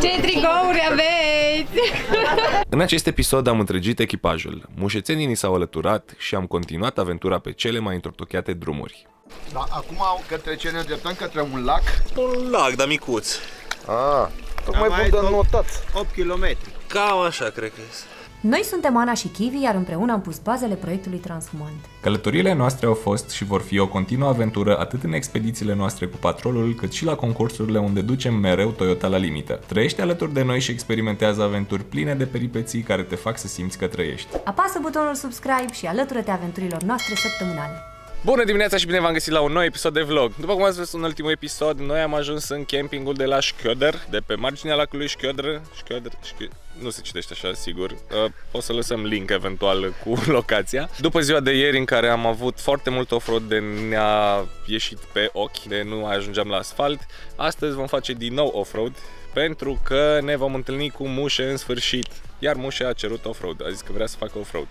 Ce tricouri aveți? În acest episod am întregit echipajul. Mușețenii ni s-au alăturat și am continuat aventura pe cele mai întortocheate drumuri. Da, acum către ce ne îndreptăm? Către un lac? Un lac, dar micuț. Tocmai bun de notat. 8 km. Cam așa, cred că este. Noi suntem Ana și Kiwi, iar împreună am pus bazele proiectului Transfumant. Călătoriile noastre au fost și vor fi o continuă aventură atât în expedițiile noastre cu patrolul, cât și la concursurile unde ducem mereu Toyota la limită. Trăiește alături de noi și experimentează aventuri pline de peripeții care te fac să simți că trăiești. Apasă butonul subscribe și alătură-te aventurilor noastre săptămânale. Bună dimineața și bine v-am găsit la un nou episod de vlog. După cum ați văzut în ultimul episod, noi am ajuns în campingul de la Schöder, de pe marginea lacului Schöder. Nu se citește așa, sigur. O să lăsăm link eventual cu locația. După ziua de ieri în care am avut foarte mult off-road de ne-a ieșit pe ochi, de nu ajungeam la asfalt, astăzi vom face din nou off-road pentru că ne vom întâlni cu Mușe în sfârșit. Iar Mușe a cerut off-road, a zis că vrea să facă off-road.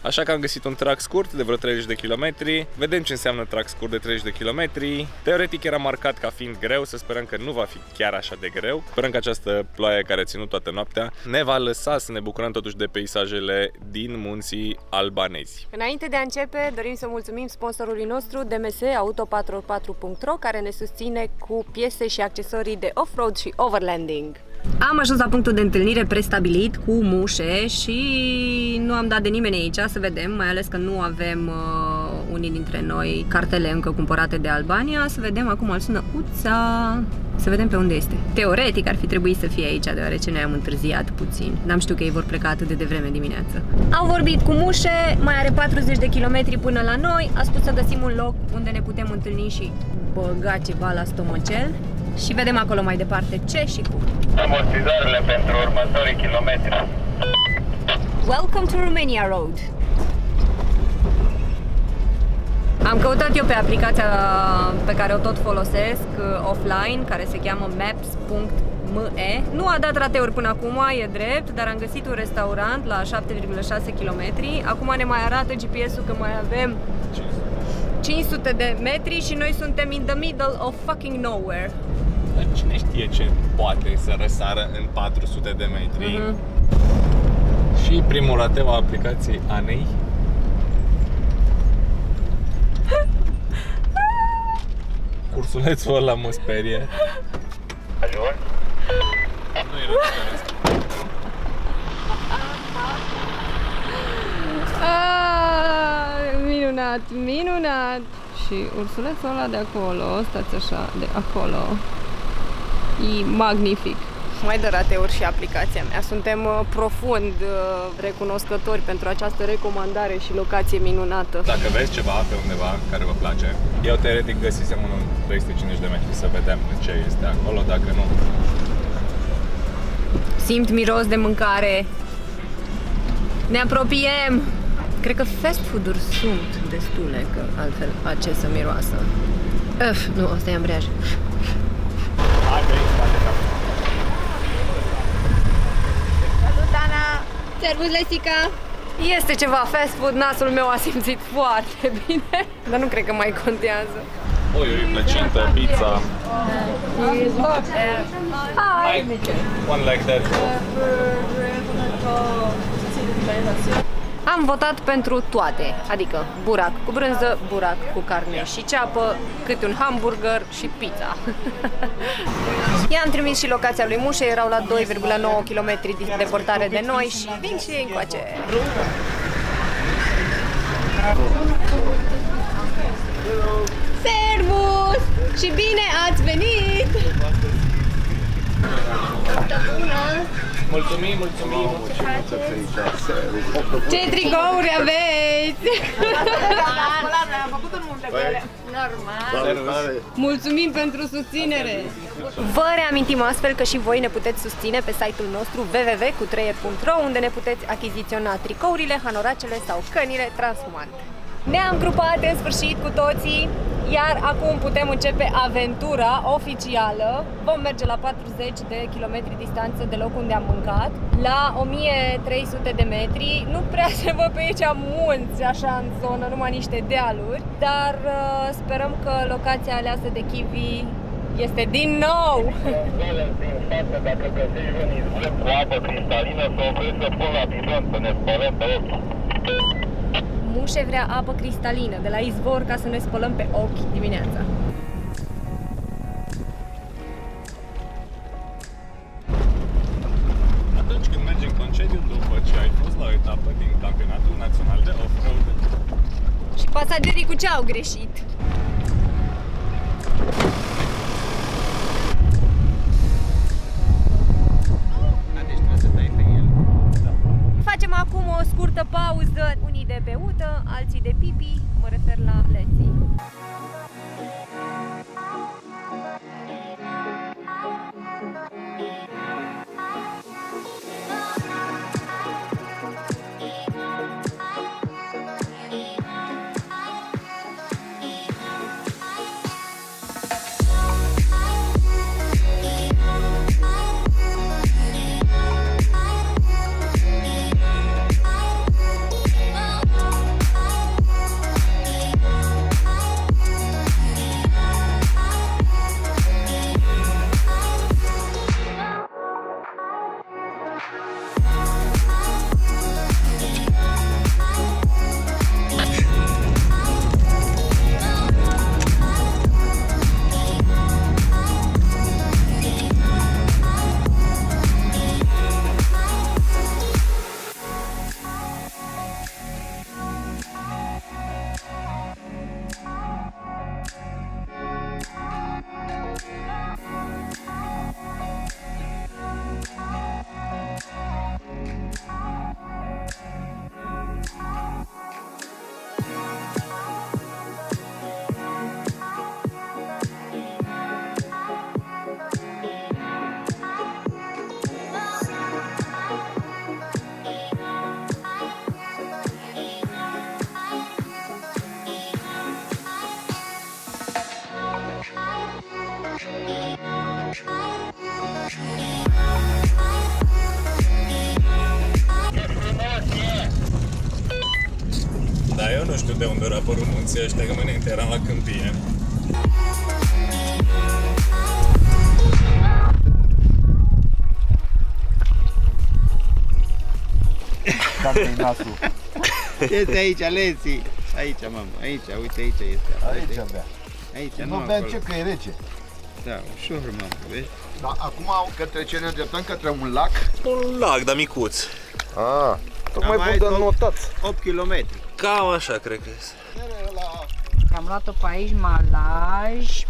Așa că am găsit un track scurt de vreo 30 de kilometri. Vedem ce înseamnă track scurt de 30 de kilometri. Teoretic era marcat ca fiind greu, să sperăm că nu va fi chiar așa de greu. Sperăm că această ploaie care a ținut toată noaptea ne va lăsa să ne bucurăm totuși de peisajele din munții albanezi. Înainte de a începe, dorim să mulțumim sponsorului nostru, DMS Auto44.ro, care ne susține cu piese și accesorii de off-road și overlanding. Am ajuns la punctul de întâlnire prestabilit cu Mușe și nu am dat de nimeni aici, să vedem, mai ales că nu avem unii dintre noi cartele încă cumpărate de Albania. Să vedem, acum îl sună Uța, să vedem pe unde este. Teoretic ar fi trebuit să fie aici, deoarece noi am întârziat puțin. N-am știut că ei vor pleca atât de devreme dimineață. Am vorbit cu Mușe, mai are 40 de kilometri până la noi, a spus să găsim un loc unde ne putem întâlni și băga ceva la stomacel. Și vedem acolo mai departe ce și cum. Amortizările pentru următorii kilometri. Welcome to Romania Road. Am căutat eu pe aplicația pe care o tot folosesc offline, care se cheamă maps.me. Nu a dat rateuri până acum, e drept, dar am găsit un restaurant la 7,6 km. Acum ne mai arată GPS-ul că mai avem 500 de metri și noi suntem in the middle of fucking nowhere. Cine știe ce poate să răsară în 400 de metri? Și primul rateu a aplicației Anei. Ursulețul ăla mă sperie. Ajung? Nu-i răspuns. Minunat, minunat! Și ursulețul ăla de acolo, stați așa, de acolo, e magnific. Mai dă rateuri și aplicația mea. Suntem profund recunoscători pentru această recomandare și locație minunată. Dacă vezi ceva pe undeva care vă place, eu teoretic găsisem unul 350 de metri să vedem ce este acolo, dacă nu. Simt miros de mâncare. Ne apropiem! Cred că fast food-uri sunt destule, că altfel a ce să miroasă. Nu, asta e ambreiaj. Salut, Ana! Servus, Lesica! Este ceva fast food, nasul meu a simțit foarte bine, dar nu cred că mai contează. Oi, plăcintă, pizza. Hai! One like that. Am votat pentru toate, adică burac cu brânză, burac cu carne și ceapă, câte un hamburger și pizza. I-am trimis și locația lui Mușe, erau la 2,9 km deportare de noi și vin și ei încoace. Servus! Și bine ați venit! Mulțumim, mulțumim! Ce tricouri aveți? Normal. Mulțumim pentru susținere! Vă reamintim astfel că și voi ne puteți susține pe site-ul nostru www.cutreier.ro, unde ne puteți achiziționa tricourile, hanoracele sau cănile Transfumant. Ne-am grupat în sfârșit cu toții, iar acum putem începe aventura oficială. Vom merge la 40 de kilometri distanță de locul unde am mâncat, la 1300 de metri. Nu prea se văd pe aici munți, așa în zonă, numai niște dealuri, dar sperăm că locația aleasă de Kiwi Este din nou! Din față, dacă găsești un izvor cu apă cristalină, să oprești să pun la bidon, să ne spălăm pe ochi. Mușe vrea apă cristalină de la izvor ca să ne spălăm pe ochi dimineața. Atunci când mergi în concediu după ce ai fost la o etapă din campionatul național de off-road. Și pasagerii cu ce au greșit? Deci trebuie să dai pe el. Facem acum o scurtă pauză, unii de beută, alții de pipi, mă refer la leții. Da, eu nu știu de unde au apărut munții ăștia, că mă înainte eram la câmpie. Dacă-i nasul. Este aici, Lenții. Aici, mamă, aici, uite, aici este. Aici abia. Aici, Nu nu bea acolo. ce, că e rece. Da, ușor, mamă, vezi? Da, acum către ce ne îndreptăm? Către un lac? Un lac, dar micuț. Ah, tocmai Am mai bun de tot- notat. 8 km. Cam așa cred că este. Am luat-o pe aici, Malaj.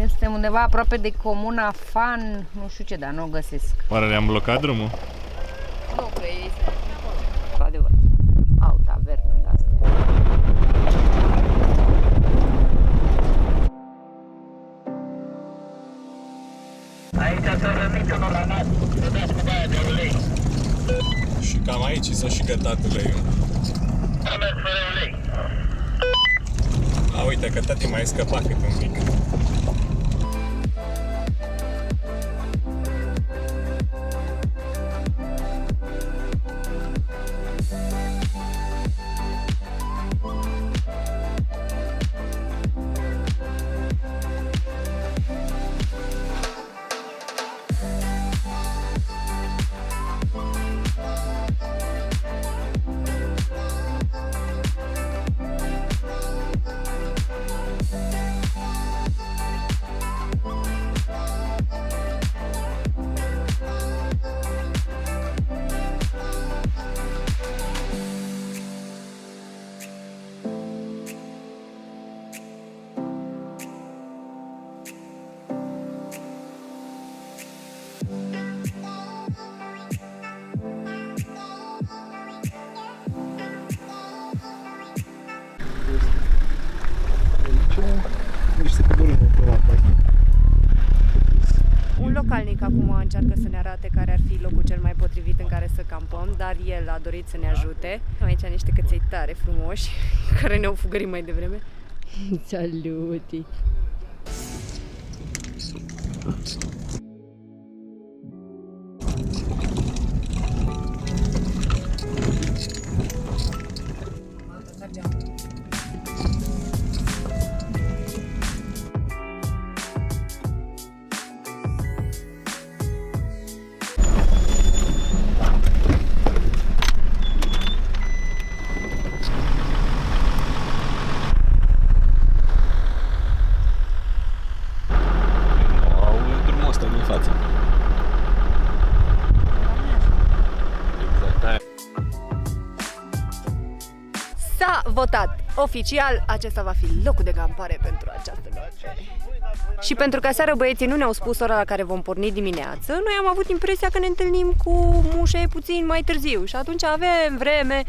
Este undeva aproape de comuna Fan, nu știu ce, dar nu o găsesc. Oare le-am blocat drumul? Nu cred, este cu adevărat. Auta verde de astea. Aici s-a rănit unul la nas, să dați cu baia de ulei. Și cam aici s-a și gătat uleiul. Am mers fără ulei. A, uite că tati mai scăpat cât un pic. Un localnic acum încearcă să ne arate care ar fi locul cel mai potrivit în care să campăm, dar el a dorit să ne ajute. Aici niște căței tare frumoși, care ne-au fugărit mai devreme. Saluti! votat. Oficial, acesta va fi locul de campare pentru această noapte. Și pentru că aseară băieții nu ne-au spus ora la care vom porni dimineață, noi am avut impresia că ne întâlnim cu mușe puțin mai târziu și atunci avem vreme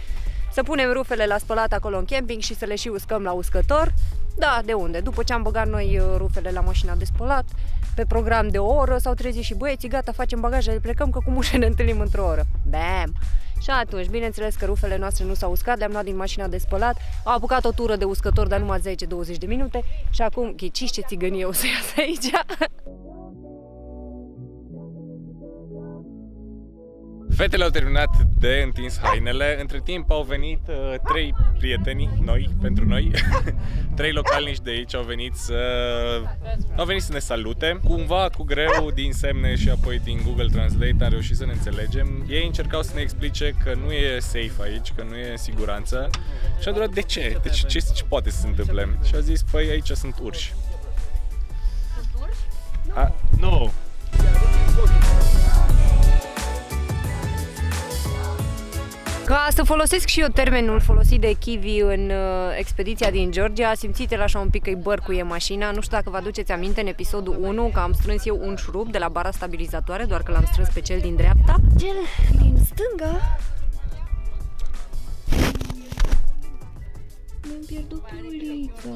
să punem rufele la spălat acolo în camping și să le și uscăm la uscător. Da, de unde? După ce am băgat noi rufele la mașina de spălat, pe program de o oră s-au trezit și băieții, gata, facem bagajele, plecăm că cu mușe ne întâlnim într-o oră. Bam! Și atunci, bineînțeles că rufele noastre nu s-au uscat, le-am luat din mașina de spălat, au apucat o tură de uscător, dar numai 10-20 de minute și acum ghiciți ce țigănie o să iasă aici. Fetele au terminat de întins hainele, între timp au venit 3 prieteni noi, pentru noi, 3 localnici de aici au venit să ne salute. Cumva cu greu din semne și apoi din Google Translate am reușit să ne înțelegem. Ei încercau să ne explice că nu e safe aici, că nu e în siguranță și am întrebat de ce? Deci ce poate să se întâmple? Și au zis, păi aici sunt urși. Sunt urși? Nu! Ca să folosesc și eu termenul folosit de Kiwi în expediția din Georgia, simțiți-l așa un pic că-i bărcuie mașina. Nu știu dacă vă aduceți aminte în episodul 1 că am strâns eu un șurub de la bara stabilizatoare, doar că l-am strâns pe cel din dreapta. Cel din stânga mi-am pierdut pulița.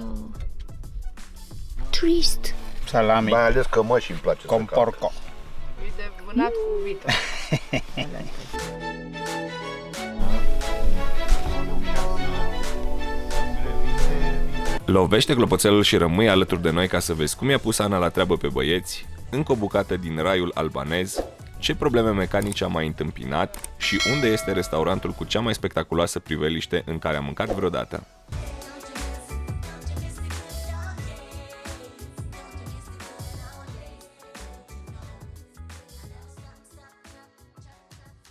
Trist. Salami. Mai ales că mășii îmi place. Con porco. Uite, vânat cu vită. Lovește clopoțelul și rămâi alături de noi ca să vezi cum i-a pus Ana la treabă pe băieți, încă o bucată din raiul albanez, ce probleme mecanice am mai întâmpinat și unde este restaurantul cu cea mai spectaculoasă priveliște în care am mâncat vreodată.